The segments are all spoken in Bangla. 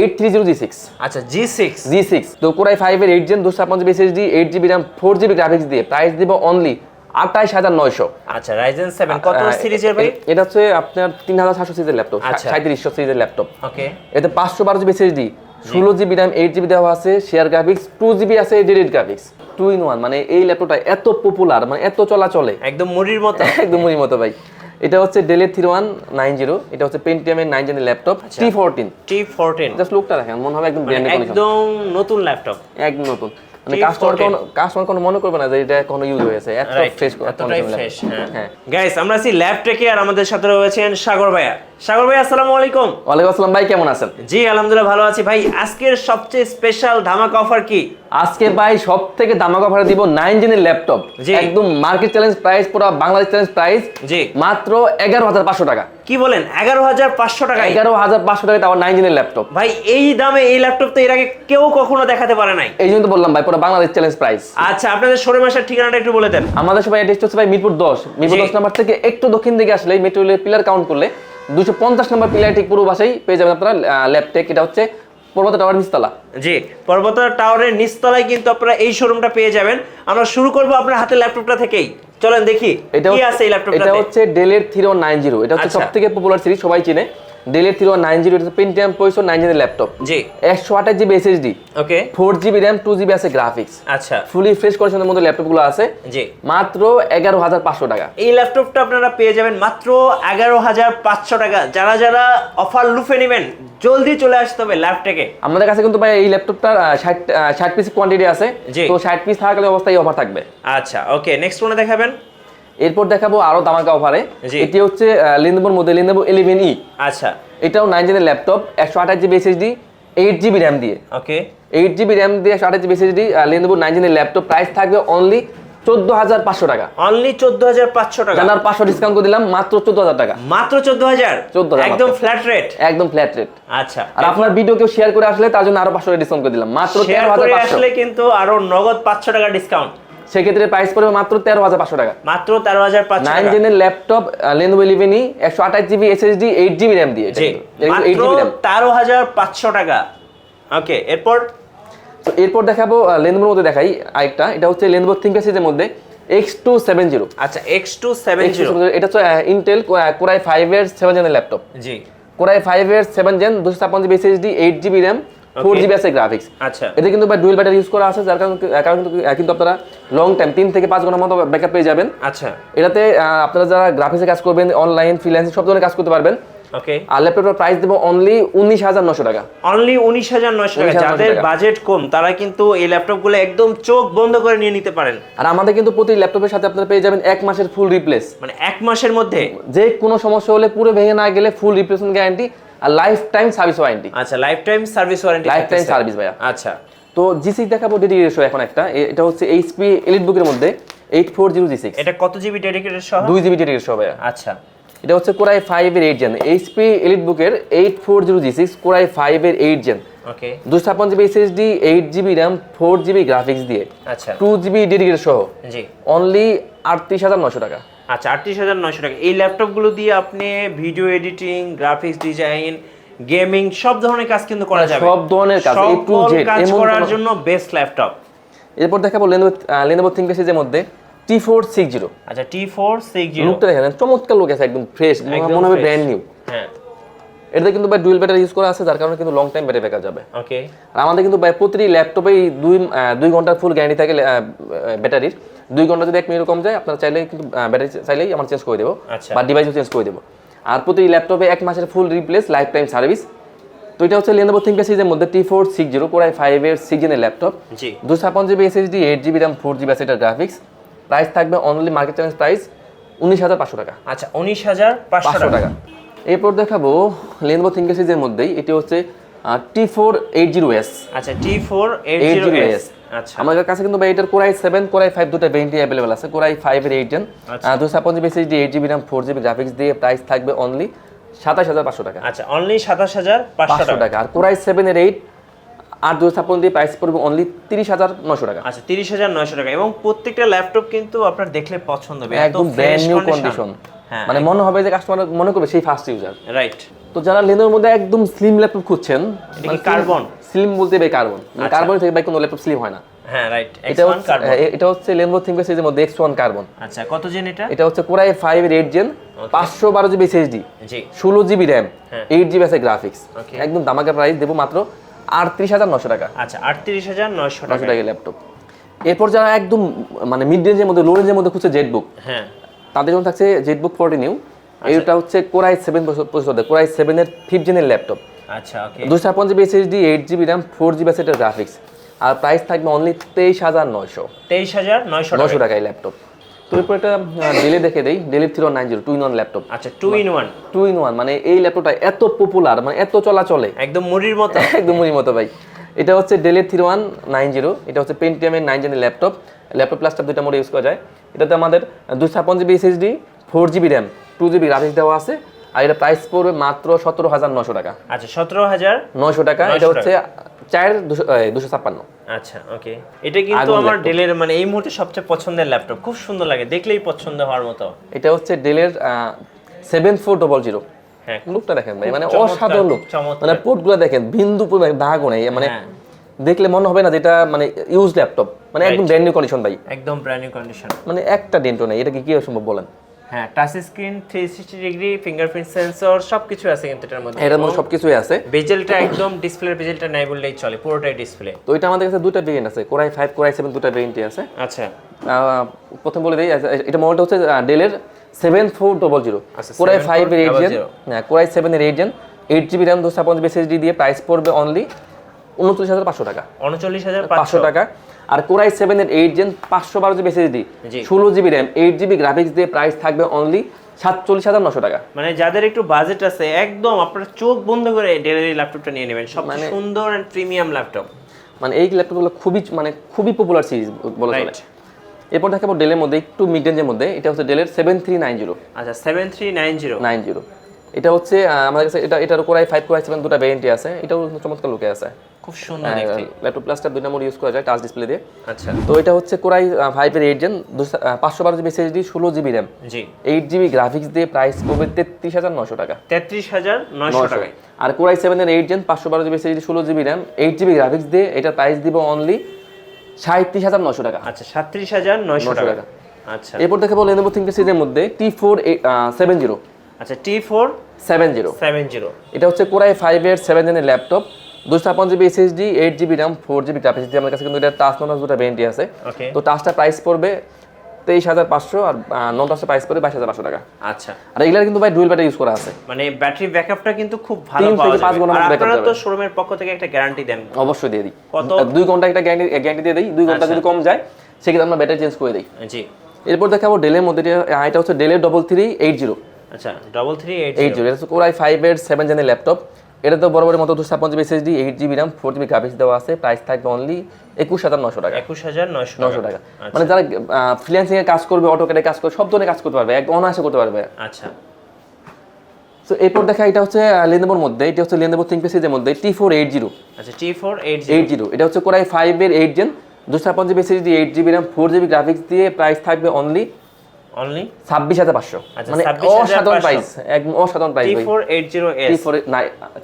8300G6। আচ্ছা G6 তো কোরাই 5 এর 8 gen 256 SSD 8GB RAM 4GB graphics দিয়ে প্রাইস দিব অনলি 28900। আচ্ছা Ryzen 7 কত সিরিজের ভাই? এটা হচ্ছে আপনার 3700 সিরিজের ল্যাপটপ, 3700 সিরিজের ল্যাপটপ। ওকে, এতে 512GB SSD 16GB RAM 8GB দেওয়া আছে, শেয়ার গ্রাফিক্স 2GB আছে, ডেডিকেটেড গ্রাফিক্স 2 in 1। মানে এই ল্যাপটপটা এত পপুলার, মানে এত চলে একদম মুড়ির মতো। একদম মুড়ির মতো ভাই। এটা হচ্ছে ডেলের 3190, এটা হচ্ছে পেন্টিয়াম এর 9 জেনের ল্যাপটপ T14। জাস্ট লুকটা দেখেন, মনে হবে একদম ব্র্যান্ড কন্ডিশন, একদম নতুন ল্যাপটপ, একদম নতুন। মানে কাস্টমার কোনো মনে করবে না যে এটা কোনো ইউজ হয়েছে, এত ফ্রেশ ফ্রেশ। হ্যাঁ গাইস, আমরা আছি ল্যাবটেকে, আর আমাদের সাথে রয়েছেন সাগর ভাইয়া। সাগর ভাই আসসালামু আলাইকুম। ওয়ালাইকুম আসসালাম ভাই, কেমন আছেন? জি আলহামদুলিল্লাহ ভালো আছি ভাই। আজকের সবচেয়ে স্পেশাল ধামাকা অফার কি? আজকে ভাই সবথেকে ধামাকা অফারে দিব 9 জেনের ল্যাপটপ, একদম মার্কেট চ্যালেঞ্জ প্রাইস, পুরো বাংলাদেশ চ্যালেঞ্জ প্রাইস, জি মাত্র 11500 টাকা। কি বলেন 11500 টাকা? 11500 টাকা তাও 9 জেনের ল্যাপটপ। ভাই এই দামে এই ল্যাপটপ তো এর আগে কেউ কখনো দেখাতে পারে নাই, এই জন্য তো বললাম ভাই পুরো বাংলাদেশ চ্যালেঞ্জ প্রাইস। আচ্ছা আপনাদের শোরুম আসার ঠিকানাটা একটু বলে দেন। আমাদের সবাই অ্যাড্রেস হচ্ছে ভাই মিরপুর 10 নাম্বার থেকে একটু দক্ষিণ দিকে আসলে মেট্রো রেলের পিলার কাউন্ট করলে 250 নম্বর পিলার ঠিক পুরো বাসায় পেয়ে যাবেন আপনারা ল্যাপটেক। এটা হচ্ছে পর্বত টাওয়ার নিচতলা। জি, পর্বত টাওয়ারের নিচতলায় কিন্তু আপনারা এই শোরুমটা পেয়ে যাবেন। আমরা শুরু করব আপনার হাতে ল্যাপটপটা থেকেই, চলেন দেখি কি আছে এই ল্যাপটপটাতে। এটা হচ্ছে ডেলের 3190, এটা হচ্ছে সবথেকে পপুলার সিরিজ, সবাই চিনে ডেলের 3190। এটা পেন্টিয়াম প্রসেসর 9 জেনের ল্যাপটপ, জি 128GB SSD, ওকে 4GB RAM 2GB আছে গ্রাফিক্স। আচ্ছা, ফুলি ফ্রেশ কন্ডিশনের মধ্যে ল্যাপটপগুলো আছে, জি মাত্র 11500 টাকা। এই ল্যাপটপটা আপনারা পেয়ে যাবেন মাত্র 11500 টাকা। যারা যারা অফার লুফে নেবেন জলদি চলে আসতে হবে ল্যাপটপে। আমাদের কাছে কিন্তু ভাই এই ল্যাপটপটার 60 পিস কোয়ান্টিটি আছে, তো 60 পিস থাকলে অবস্থায় অফার থাকবে। আচ্ছা ওকে, নেক্সট কোনে দেখাবেন? এরপর দেখাবো আরো দামাকা অফারে। এটি হচ্ছে Lenovoর মধ্যে Lenovo 11E। আচ্ছা, এটাও 9 জেনের laptop, 128GB SSD 8GB RAM দিয়ে, ওকে 8GB RAM দিয়ে 128GB SSD Lenovo 9 জেনের ল্যাপটপ। প্রাইস থাকবে অনলি 14500 টাকা। অনলি 14500 টাকা। জানার 500 ডিসকাউন্ট করে দিলাম, মাত্র 14000 টাকা। মাত্র 14000 একদম ফ্ল্যাট রেট, একদম ফ্ল্যাট রেট। আচ্ছা, আর আপনার ভিডিও কেউ শেয়ার করে আসলে তার জন্য আরো 500 ডিসকাউন্ট করে দিলাম, মাত্র 13500। আসলে কিন্তু আরো নগদ 500 টাকা ডিসকাউন্ট, সেক্ষেত্রে প্রাইস পড়বে মাত্র 13500 টাকা। মাত্র 13500 টাকা। 9 জেনের laptop Lenovo 11E 128GB SSD 8GB RAM দিয়ে, মাত্র 13500 টাকা। ওকে, এরপর দেখাবো Lenovoর মধ্যে দেখাই আরেকটা। এটা হচ্ছে Lenovo ThinkPad সিরিজের মধ্যে X270। আচ্ছা X270, এটা হচ্ছে Intel Core i5 এর 7 জেনের ল্যাপটপ, জি Core i5 এর 7 gen 256GB SSD 8GB RAM 4GB আছে গ্রাফিক্স। আচ্ছা, এতে কিন্তু ডুয়াল ব্যাটারি ইউজ করা আছে, যার কারণে কিন্তু আপনারা লং টাইম 3 থেকে 5 ঘন্টার মতো ব্যাকআপ পেয়ে যাবেন। আচ্ছা, এটাতে আপনারা যারা গ্রাফিক্সে কাজ করবেন, অনলাইন ফ্রিল্যান্সিং সব ধরনের কাজ করতে পারবেন। ওকে, আর ল্যাপটপের প্রাইস দেব অনলি 19900 টাকা। অনলি 19900 টাকা। যাদের বাজেট কম তারা কিন্তু এই ল্যাপটপগুলো একদম চোখ বন্ধ করে নিয়ে নিতে পারেন। আর আমাদের কিন্তু প্রতি ল্যাপটপের সাথে আপনারা পেয়ে যাবেন 1 মাসের ফুল রিপ্লেস, মানে 1 মাসের মধ্যে যে কোনো সমস্যা হলে পুরো ভেঙে না গেলে ফুল রিপ্লেসমেন্ট গ্যারান্টি আর লাইফ টাইম সার্ভিস ওয়ারেন্টি। আচ্ছা, life time service warranty, life time service ভাইয়া। আচ্ছা, তো G6 দেখাবো ডেডিকেটেড এখন একটা। এটা হচ্ছে HP EliteBook এর মধ্যে 8400G6। এটা কত জিবি ডেডিকেটেড সহ? 2GB ডেডিকেটেড সহ ভাইয়া। আচ্ছা, এটা হচ্ছে Core i5 এর 8 জেন HP EliteBook এর 8400G6 Core i5 এর 8 জেন, ওকে 256GB SSD 8GB RAM 4GB graphics দিয়ে, আচ্ছা 2GB ডেডিকেটেড সহ, জি অনলি 38900 টাকা। আচ্ছা 38900 টাকা। এই ল্যাপটপগুলো দিয়ে আপনি video editing, graphics design, gaming সব ধরনের কাজ কিন্তু করা যাবে, সব ধরনের কাজ A to Z কাজ করার জন্য বেস্ট ল্যাপটপ। এরপর দেখাবো Lenovo ThinkPad সিরিজের মধ্যে T460। আচ্ছা T460, লুকটা দেখেন, চমৎকার লুক আছে, একদম ফ্রেশ, মনে হবে ব্র্যান্ড নিউ। হ্যাঁ, এটাতে কিন্তু ভাই ডুয়াল ব্যাটারি ইউজ করা আছে, যার কারণে কিন্তু লং টাইম ব্যাটারি ব্যাকআপ যাবে। ওকে, আর আমাদের কিন্তু ভাই প্রতিটি ল্যাপটপেই 2 ঘন্টার ফুল গ্যারান্টি থাকে ব্যাটারির। 2 ঘন্টা যদি 1 মিনিট কম যায় আপনারা চাইলেই কিন্তু ব্যাটারি চাইলেই আমরা চেঞ্জ করে দেবো, বা ডিভাইসও চেঞ্জ করে দেবো। আর প্রতি ল্যাপটপে 1 মাসের ফুল রিপ্লেস, লাইফ টাইম সার্ভিস। তো এটা হচ্ছে Lenovo ThinkPad সিরিজের মধ্যে T460 Core i5 এর 6 জেনের ল্যাপটপ, জি 256GB SSD 8GB RAM 4GB আছে গ্রাফিক্স। প্রাইস থাকবে অনলি মার্কেট চ্যালেঞ্জ প্রাইস 19500 টাকা। আচ্ছা 19500 টাকা। এরপর দেখাবো Lenovo ThinkPad সিরিজের মধ্যেই এটি হচ্ছে T480S। আচ্ছা T480S। আচ্ছা, আমাদের কাছে কিন্তু ভাই এটার Core i7 Core i5 দুটো ভেরিয়েন্টই अवेलेबल আছে। Core i5 এর 8 gen 256GB SSD 8GB RAM 4GB graphics দিয়ে প্রাইস থাকবে অনলি 27500 টাকা। আচ্ছা, অনলি 27500 টাকা। আর Core i7 এর 8 আর 256 দিয়ে প্রাইস পড়বে অনলি 30900 টাকা। আচ্ছা 30900 টাকা। এবং প্রত্যেকটা ল্যাপটপ কিন্তু আপনার দেখলে পছন্দ হবে, একদম ব্র্যান্ড নিউ কন্ডিশন, মানে মনে হবে যে কাস্টমার মনে করবে সেই ফার্স্ট ইউজার। রাইট। তো যারা লেনোভোর মধ্যে একদম স্লিম ল্যাপটপ খুঁজছেন, এটা কি কার্বন? স্লিম বলতে ভাই কার্বন, কার্বন থেকে ভাই কোনো ল্যাপটপ স্লিম হয় না। হ্যাঁ রাইট, এটা হচ্ছে লেনোভো থিংকপ্যাড সিরিজের মধ্যে X1 কার্বন। আচ্ছা, কত জেন এটা? এটা হচ্ছে Core i5 এর 8 জেন, 512 জিবি SSD, জি 16 জিবি RAM, হ্যাঁ। 8 জিবি আছে গ্রাফিক্স। Okay. একদম দামাকা প্রাইস দেবো মাত্র 38,900 টাকা। আচ্ছা 38,900 টাকা। 900 টাকা ল্যাপটপ। এরপর যারা একদম মানে মিড রেঞ্জের মধ্যে, লো রেঞ্জের মধ্যে খুঁজছে জেটবুক, হ্যাঁ তাদের জন্য থাকছে জেটবুক 40 নিউ। এটা হচ্ছে Core i7 processor, Core i7 এর 5th জেনের ল্যাপটপ, আচ্ছা ওকে। 256 GB SSD, 8 GB RAM, 4 GB আছে গ্রাফিক্স। আর প্রাইস থাকবে অনলি 23,900 23,900 টাকায় ল্যাপটপ। তো এরপর একটা ডেলে দেখে দেই, ডেল 3190 2-in-1 ল্যাপটপ। আচ্ছা 2-in-1 2-in-1 মানে এই ল্যাপটপটা এত পপুলার, মানে এত চলাচলে, একদম মুড়ির মতো। একদম মুড়ির মতো ভাই। এটা হচ্ছে ডেল 3190, এটা হচ্ছে পেন্টিয়াম এর 9 জেনের ল্যাপটপ। ল্যাপটপ প্লাসটপ দুইটা মোডে ইউজ করা যায়। এটাতে আমাদের 256 GB SSD, 4 GB RAM, 2 GB graphics দেওয়া আছে। আর এটা প্রাইস পড়বে মাত্র 17,900 টাকা। আচ্ছা 17,900 টাকা। এটা হচ্ছে 4256। আচ্ছা ওকে। এটা কিন্তু আমার ডেলের মানে এই মুহূর্তে সবচেয়ে পছন্দের ল্যাপটপ, খুব সুন্দর লাগে, দেখলেই পছন্দ হওয়ার মতো। এটা হচ্ছে ডেলের 7400। হ্যাঁ লুকটা দেখেন ভাই, মানে অসাধারণ লুক। চমৎকার। মানে পোর্টগুলো দেখেন, বিন্দু পরিমাণ দাগও নেই, মানে দেখলে মনে হবে না যেটা মানে ইউজ ল্যাপটপ, মানে একদম ব্র্যান্ড নিউ কন্ডিশন ভাই, একদম ব্র্যান্ড নিউ কন্ডিশন, মানে একটা ডেন্টও নেই। এটা কি সম্ভব বলেন? হ্যাঁ touch screen, 360 degree fingerprint sensor, সবকিছু আছে কিন্তু এটার মধ্যে। এটার মধ্যে সবকিছুই আছে। বেজেলটা একদম ডিসপ্লের বেজেলটা নাই বললেই চলে, পুরোটাই ডিসপ্লে। তো এটা আমাদের কাছে দুটো ভেরিয়েন্ট আছে, Core i5 Core i7 দুটো ভেরিয়েন্টই আছে। আচ্ছা প্রথম বলে দেই, এটা মডেলটা হচ্ছে ডেলের 7400, Core i5 এর 8 জেন, হ্যাঁ Core i7 এর 8 gen, 8 GB RAM, 256 GB SSD দিয়ে প্রাইস পড়বে অনলি 39,500 টাকা। 39,500 টাকা। আর Core i7 এর 8 gen, 512 GB SSD, 16 GB RAM, 8 GB graphics দিয়ে প্রাইস থাকবে অনলি 47,900 টাকা। মানে যাদের একটু বাজেট আছে, একদম আপনারা চোখ বন্ধ করে ডেলের ল্যাপটপটা নিয়ে নেবেন, সবচেয়ে সুন্দর এন্ড প্রিমিয়াম ল্যাপটপ। মানে এই ল্যাপটপগুলো খুবই পপুলার সিরিজ বলা চলে। এরপর দেখাবো ডেলের মধ্যে একটু মিড রেঞ্জের মধ্যে, এটা হচ্ছে ডেলের 7390। আচ্ছা 7390। এটা হচ্ছে আমাদের কাছে এটার Core i5 Core i7 দুটো ভেরিয়েন্টই আছে। এটাও চমৎকার লুকে আছে, খুব সুন্দর দেখতে। ল্যাপটপ প্লাসটা দুই নম্বর ইউজ করা যায় টাচ ডিসপ্লে দিয়ে। আচ্ছা তো এটা হচ্ছে Core i5 এর 8 gen, 512 GB SSD, 16 GB RAM, জি 8 জিবি গ্রাফিক্স দিয়ে প্রাইস পড়বে 33,900 টাকা। 33,900 টাকায়। আর Core i7 এর 8 gen, 512 GB SSD, 16 GB RAM, 8 GB graphics দিয়ে এটা প্রাইস দিব অনলি 37,900 টাকা। আচ্ছা 37,900 টাকা। আচ্ছা এরপর দেখাবো Lenovo ThinkPad সিরিজের মধ্যে T470। আচ্ছা T470। এটা হচ্ছে Core i5 এর 7 জেনের laptop, 256 GB SSD, 8 GB RAM, 4 GB graphics দিয়ে আমার কাছে কিন্তু এটা টাচ নন টাচ দুটো ভেরিয়েন্টই আছে। তো টাচটা প্রাইস পড়বে 23,500 আর নন টাচটা প্রাইস পড়বে 22,500 টাকা। আচ্ছা আর এগুলা কিন্তু ভাই ডুয়াল ব্যাটারি ইউজ করা আছে, মানে ব্যাটারি ব্যাকআপটা কিন্তু খুব ভালো 3 পাওয়া থেকে 5 যাবে। ঘন্টা আর ব্যাকআপ আপনারা যাবে। তো শোরুমের পক্ষ থেকে একটা গ্যারান্টি দেন। অবশ্যই দিয়ে দিই। কত? 2 ঘন্টা একটা গ্যারান্টি দিয়ে দিই। 2 ঘন্টা যদি কম যায় সেক্ষেত্রে আমরা ব্যাটারি চেঞ্জ করে দিই। জি। এরপর দেখাবো ডেলের মধ্যে, এটা হচ্ছে ডেলের 3380। আচ্ছা 3380। এটা হচ্ছে Core i5 এর 7 জেনের ল্যাপটপ। এটা তো বরাবরের মতো 256 GB SSD, 8 GB RAM, 4 GB graphics দেওয়া আছে। প্রাইস থাকবে অনলি 21,900 টাকা। 21,900 টাকা। মানে যারা ফ্রিল্যান্সিং এর কাজ করবে, অটোক্যাডে কাজ করবে, সব ধরনের কাজ করতে পারবে, এক অনায়াসে করতে পারবে। আচ্ছা সো এরপর দেখা, এটা হচ্ছে Lenovoর মধ্যে, এটা হচ্ছে Lenovo ThinkPad সিরিজের মধ্যে T480। আচ্ছা T480। এটা হচ্ছে Core i5 এর 8 gen, 256 GB SSD, 8 GB RAM, 4 GB graphics দিয়ে প্রাইস থাকবে অনলি 26,500। মানে অসাধারণ প্রাইস, একদম অসাধারণ প্রাইস ভাই।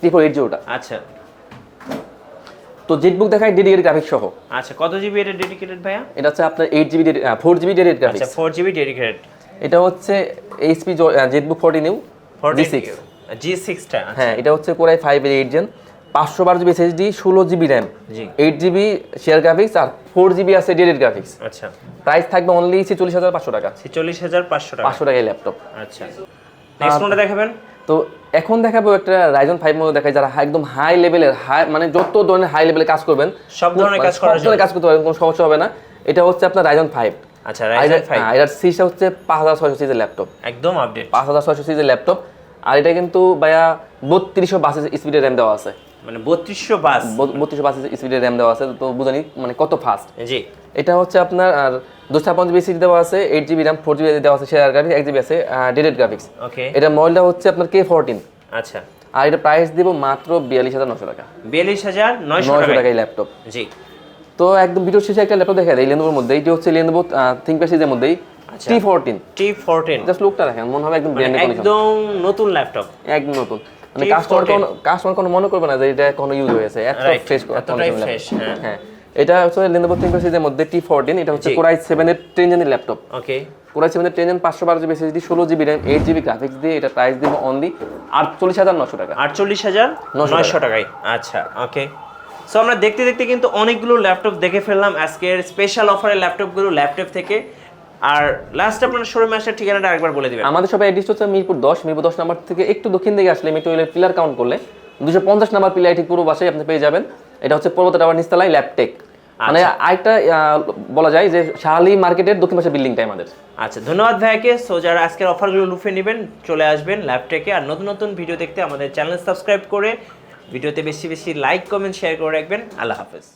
T480 টা। আচ্ছা তো জেটবুক দেখায় ডেডিকেটেড গ্রাফিক্স সহ। আচ্ছা কত জিবি এটা ডেডিকেটেড ভাইয়া? এটা হচ্ছে আপনার 8 জিবি 4 জিবি ডেডিকেটেড গ্রাফিক্স। আচ্ছা 4 জিবি ডেডিকেটেড। এটা হচ্ছে HP জেটবুক 40 নিউ G6 টা। হ্যাঁ, এটা হচ্ছে Core i5 এর 8 gen, 512 GB SSD, 16 GB RAM, 8 GB share graphics আর 4 জিবি আছে ডেডিকেটেড গ্রাফিক্স। আচ্ছা প্রাইস থাকবে অনলি 46,500 টাকা। 46,500 টাকা। 500 টাকায় ল্যাপটপ। আচ্ছা নেক্সট কোনটা দেখাবেন? তো এখন দেখাবো একটা Ryzen 5 মডেল দেখাই, যারা একদম হাই লেভেলের মানে যত ধরনের হাই লেভেলে কাজ করবেন, সব ধরনের কাজ করার জন্য কাজ করতে পারবেন, কোনো সমস্যা হবে না। এটা হচ্ছে আপনার Ryzen 5। আচ্ছা Ryzen 5 এটার সিরিজটা হচ্ছে 5600 সিরিজের ল্যাপটপ, একদম আপডেট 5600 সিরিজের ল্যাপটপ। আর এটা কিন্তু ভাইয়া 3200 স্পিডের RAM দেওয়া আছে, মানে 3200 বাস 3200 স্পিডের RAM দেওয়া আছে। তো বুঝানি মানে কত ফাস্ট। জি এটা হচ্ছে আপনার আর 256 জিবি SSD দেওয়া আছে, 8 জিবি RAM, 4 জিবি দেওয়া আছে শেয়ার গ্রাফিক্স, 1 জিবি আছে ডেডিকেটেড গ্রাফিক্স। ওকে এটা মডেলটা হচ্ছে আপনার K14। আচ্ছা আর এটা প্রাইস দিব মাত্র 42,900 টাকা। 42,900 টাকায় ল্যাপটপ। জি। তো একদম ভিডিও শেষে একটা ল্যাপটপ দেখা যায় Lenovoর মধ্যে, এটি হচ্ছে Lenovo ThinkPad সিরিজের মধ্যেই T14। জাস্ট লুকটা দেখেন, মনে হবে একদম ব্র্যান্ড নিউ কন্ডিশন, একদম নতুন ল্যাপটপ, একদম নতুন। মানে কাস্টমার কোনো মনে করবে না যে এটা কোনো ইউজ হয়েছে, এত ফ্রেশ হ্যাঁ। এটা হচ্ছে Lenovo ThinkPad সিরিজের মধ্যে T14, এটা হচ্ছে Core i7 এর 10 জেনের ল্যাপটপ। ওকে, Core i7 এর 10 gen 512 GB SSD 16 GB RAM 8 GB graphics দিয়ে এটা প্রাইস দিব অনলি 48900 টাকা। 48900 টাকায়। আচ্ছা ওকে, সো আমরা দেখতে দেখতে কিন্তু অনেকগুলো ল্যাপটপ দেখে ফেললাম আজকের স্পেশাল অফারের ল্যাপটপগুলো ল্যাপটপ থেকে। আর লাস্ট আপনার শোরুমে আসার ঠিকানাটা আরেকবার বলে দিবেন। আমাদের শপে অ্যাড্রেস হচ্ছে মিরপুর 10 নাম্বার থেকে একটু দক্ষিণ দিকে আসলে মেট্রো রেলের পিলার কাউন্ট করলে 250 নাম্বার পিলার ঠিক পুরো বাসায় আপনি পেয়ে যাবেন। এটা হচ্ছে পর্বত টাওয়ার নিচতলায় ল্যাপটেক, মানে আরেকটা বলা যায় যে শাহালি মার্কেটের দক্ষিণ পাশে বিল্ডিংটাই আমাদের। আচ্ছা, ধন্যবাদ ভাইয়াকে। সো যারা আজকের অফারগুলো লুফে নেবেন চলে আসবেন ল্যাপটেকে। আর নতুন নতুন ভিডিও দেখতে আমাদের চ্যানেল সাবস্ক্রাইব করে ভিডিওতে বেশি বেশি লাইক কমেন্ট শেয়ার করে রাখবেন। আল্লাহ হাফেজ।